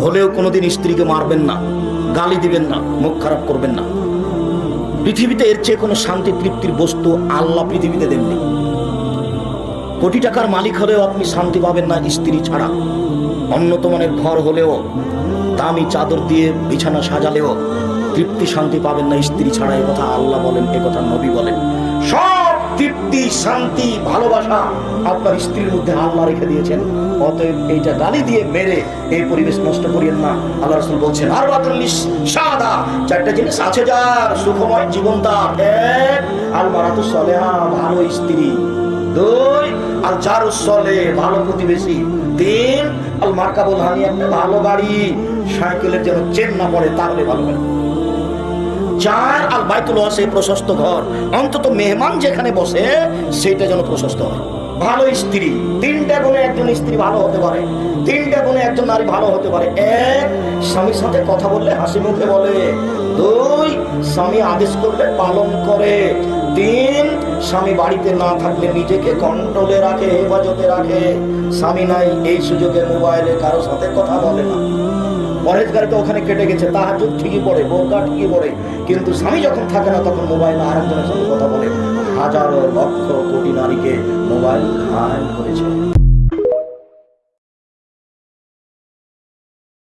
হলেও কোনোদিন স্ত্রীকে মারবেন না, গালি দিবেন না, মুখ খারাপ করবেন না। পৃথিবীতে এর চেয়ে কোনো শান্তি তৃপ্তির বস্তু আল্লাহ পৃথিবীতে দেননি। কোটি টাকার মালিক হলেও আপনি শান্তি পাবেন না স্ত্রী ছাড়া। উন্নত মানের ঘর হলেও, দামি চাদর দিয়ে বিছানা সাজালেও তৃপ্তি শান্তি পাবেন না স্ত্রী ছাড়া। এ কথা আল্লাহ বলেন, এ কথা নবী বলেন। সব তৃপ্তি, শান্তি, ভালোবাসা আপনার স্ত্রীর মধ্যে আল্লাহ রেখে দিয়েছেন। অতএব এইটা গালি দিয়ে মেরে এই পরিবেশ নষ্ট করিয়েন না। আল্লাহ রাসূল বলছেন, শাহাদা, চারটা জিনিস আছে যার সুখময় জীবন তার। এক, আল মারাতু সালেহা, ভালো স্ত্রী। দুই, আল জারুস সালেহ, ভালো প্রতিবেশী। তিন, আল মারকাবুল হানি, একটা ভালো গাড়ি, সাইকেলের যেন চেন না পড়ে, তাহলে ভালো গাড়ি। চার, আল বাইতুল ওয়াসি, প্রশস্ত ঘর, অন্তত মেহমান যেখানে বসে সেটা যেন প্রশস্ত হয়। ভালো স্ত্রী, তিনটা গুণে একজন স্ত্রী ভালো হতে পারে, তিনটা গুণে একজন নারী ভালো হতে পারে। এক, স্বামীর সাথে কথা বললে হাসি মুখে বলে। দুই, স্বামী আদেশ করলে পালন করে। তিন, স্বামী বাড়িতে না থাকলে নিজেকে কন্ট্রোলে রাখে, হেফাজতে রাখে। স্বামী নাই এই সুযোগে মোবাইলে কারোর সাথে কথা বলে না। পরেজগারি তো ওখানে কেটে গেছে, তাহাজ্জুদ ঠিকই পড়ে, বোরকা ঠিকই পড়ে, কিন্তু স্বামী যখন থাকে না তখন মোবাইলে আরেকজনের সাথে কথা বলে। হাজারো লক্ষ কোটি নারীকে মোবাইল ঘায়েল করেছে।